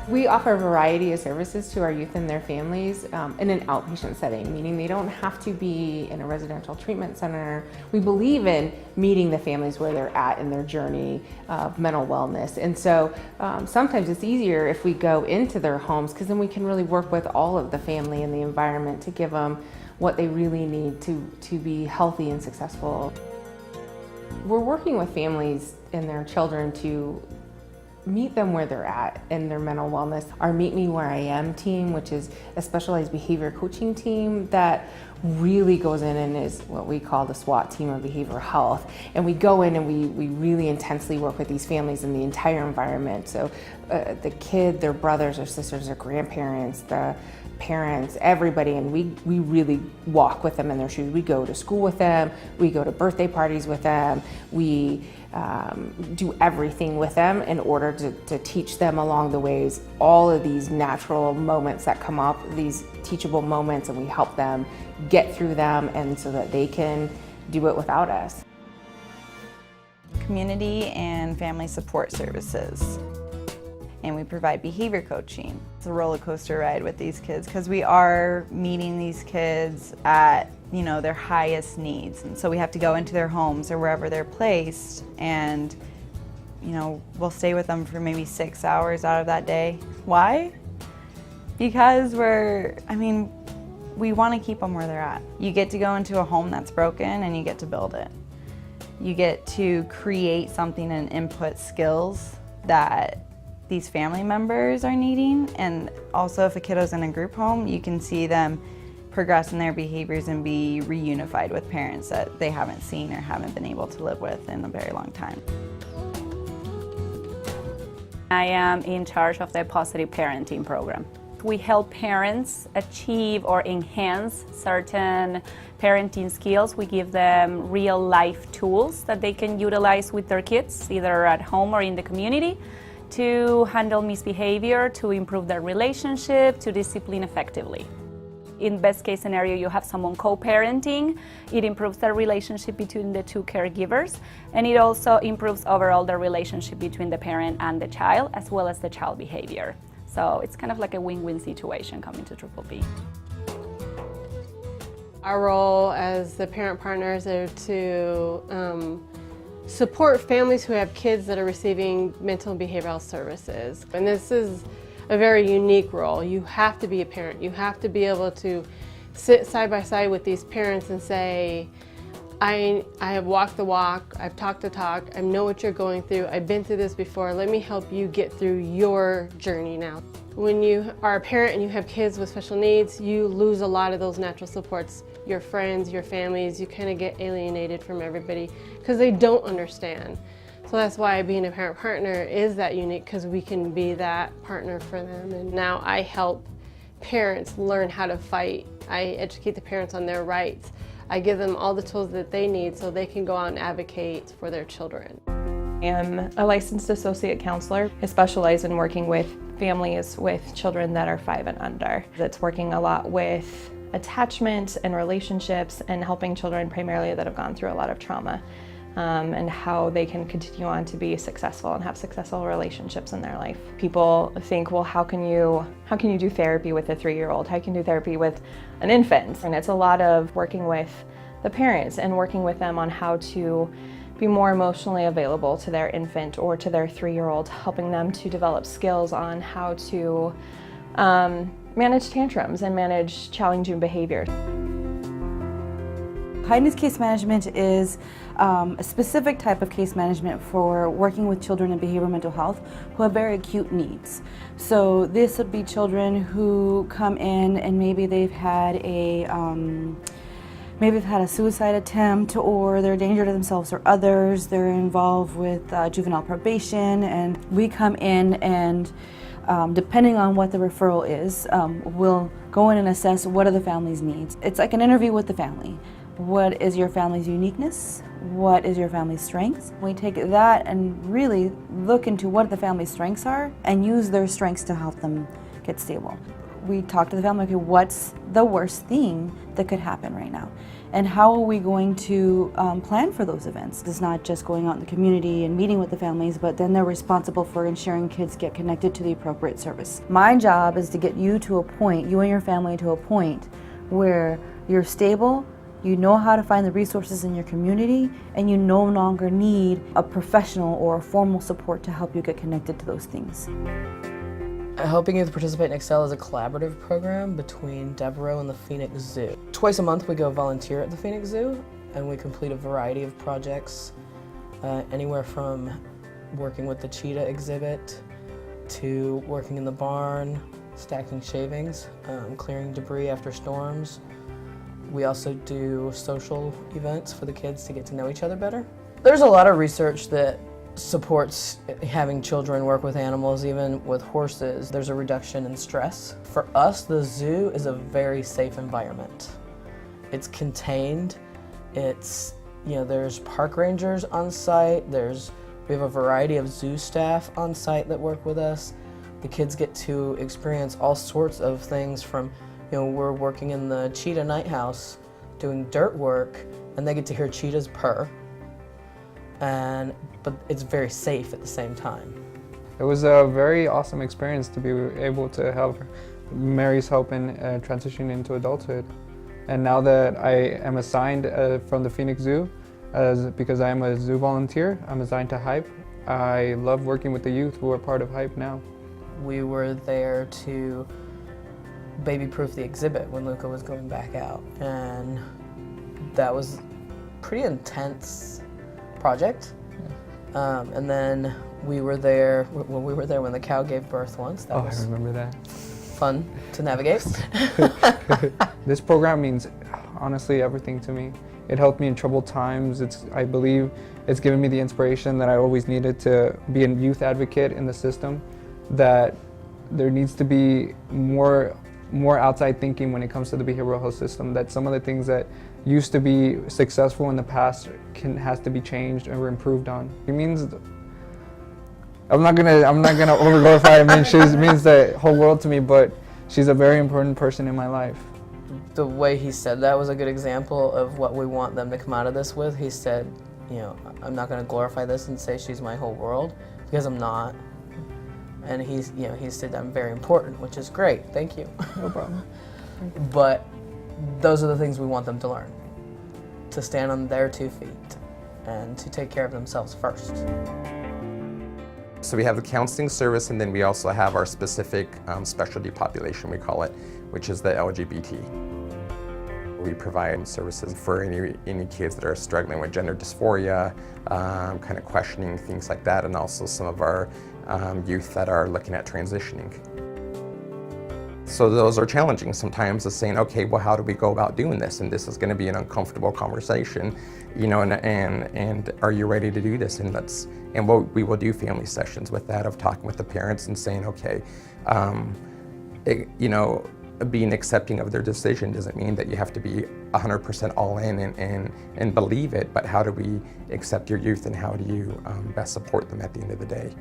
We offer a variety of services to our youth and their families in an outpatient setting, meaning they don't have to be in a residential treatment center. We believe in meeting the families where they're at in their journey of mental wellness. And so sometimes it's easier if we go into their homes, because then we can really work with all of the family and the environment to give them what they really need to be healthy and successful. We're working with families and their children to meet them where they're at in their mental wellness. Our Meet Me Where I Am team, which is a specialized behavior coaching team that really goes in and is what we call the SWAT team of behavioral health. And we go in and we really intensely work with these families in the entire environment. So the kid, their brothers or sisters or grandparents, the parents, everybody, and we really walk with them in their shoes. We go to school with them, we go to birthday parties with them, we do everything with them in order to teach them along the ways all of these natural moments that come up, these teachable moments, and we help them get through them and so that they can do it without us. Community and family support services. And we provide behavior coaching. It's a roller coaster ride with these kids because we are meeting these kids at their highest needs. And so we have to go into their homes or wherever they're placed and we'll stay with them for maybe 6 hours out of that day. Why? Because we want to keep them where they're at. You get to go into a home that's broken and you get to build it. You get to create something and input skills that these family members are needing, and also if a kiddo's in a group home, you can see them progress in their behaviors and be reunified with parents that they haven't seen or haven't been able to live with in a very long time. I am in charge of the positive parenting program. We help parents achieve or enhance certain parenting skills. We give them real life tools that they can utilize with their kids, either at home or in the community, to handle misbehavior, to improve their relationship, to discipline effectively. In best case scenario, you have someone co-parenting. It improves the relationship between the two caregivers, and it also improves overall the relationship between the parent and the child, as well as the child behavior. So it's kind of like a win-win situation coming to Triple P. Our role as the parent partners are to support families who have kids that are receiving mental and behavioral services. And this is a very unique role. You have to be a parent. You have to be able to sit side by side with these parents and say, I have walked the walk, I've talked the talk, I know what you're going through, I've been through this before, let me help you get through your journey now. When you are a parent and you have kids with special needs, you lose a lot of those natural supports. Your friends, your families, you kind of get alienated from everybody because they don't understand. So that's why being a parent partner is that unique, because we can be that partner for them. And now I help parents learn how to fight. I educate the parents on their rights. I give them all the tools that they need so they can go out and advocate for their children. I am a licensed associate counselor. I specialize in working with families with children that are 5 and under. It's working a lot with attachment and relationships and helping children primarily that have gone through a lot of trauma and how they can continue on to be successful and have successful relationships in their life. People think, well, how can you do therapy with a 3-year-old? How can you do therapy with an infant? And it's a lot of working with the parents and working with them on how to be more emotionally available to their infant or to their 3-year-old, helping them to develop skills on how to manage tantrums and manage challenging behavior. High-needs case management is a specific type of case management for working with children in behavioral mental health who have very acute needs. So this would be children who come in and maybe they've had a suicide attempt, or they're a danger to themselves or others. They're involved with juvenile probation, and we come in and depending on what the referral is, we'll go in and assess what are the family's needs. It's like an interview with the family. What is your family's uniqueness? What is your family's strengths? We take that and really look into what the family's strengths are and use their strengths to help them get stable. we talk to the family, okay, what's the worst thing that could happen right now? And how are we going to plan for those events? It's not just going out in the community and meeting with the families, but then they're responsible for ensuring kids get connected to the appropriate service. My job is to get you to a point, you and your family to a point where you're stable, you know how to find the resources in your community, and you no longer need a professional or a formal support to help you get connected to those things. Helping Youth Participate and Excel is a collaborative program between Devereux and the Phoenix Zoo. Twice a month we go volunteer at the Phoenix Zoo, and we complete a variety of projects, anywhere from working with the cheetah exhibit to working in the barn, stacking shavings, clearing debris after storms. We also do social events for the kids to get to know each other better. There's a lot of research that supports having children work with animals, even with horses. There's a reduction in stress. For us, the zoo is a very safe environment. It's contained. It's, there's park rangers on site. We have a variety of zoo staff on site that work with us. The kids get to experience all sorts of things from, we're working in the cheetah night house doing dirt work, and they get to hear cheetahs purr. But it's very safe at the same time. It was a very awesome experience to be able to have Mary's help in transitioning into adulthood. And now that I am assigned from the Phoenix Zoo, because I am a zoo volunteer, I'm assigned to HYPE. I love working with the youth who are part of HYPE now. We were there to baby-proof the exhibit when Luca was going back out, and that was pretty intense project. And then we were there when the cow gave birth once. That was I remember that. Fun to navigate. This program means honestly everything to me. It helped me in troubled times. I believe it's given me the inspiration that I always needed to be a youth advocate in the system, that there needs to be more outside thinking when it comes to the behavioral health system, that some of the things that used to be successful in the past has to be changed or improved on. It means, I'm not gonna overglorify it. She means the whole world to me, but she's a very important person in my life. The way he said that was a good example of what we want them to come out of this with. He said, I'm not gonna glorify this and say she's my whole world, because I'm not. And he said I'm very important, which is great. Thank you. No problem. But those are the things we want them to learn. To stand on their 2 feet and to take care of themselves first. So we have the counseling service, and then we also have our specific specialty population, we call it, which is the LGBT. We provide services for any kids that are struggling with gender dysphoria, kind of questioning things like that, and also some of our youth that are looking at transitioning. So those are challenging sometimes, is saying, okay, well, how do we go about doing this? And this is going to be an uncomfortable conversation, and are you ready to do this? And we will do family sessions with that, of talking with the parents and saying, okay, being accepting of their decision doesn't mean that you have to be 100% all in and believe it, but how do we accept your youth, and how do you best support them at the end of the day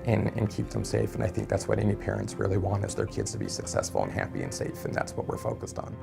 and keep them safe? And I think that's what any parents really want, is their kids to be successful and happy and safe, and that's what we're focused on.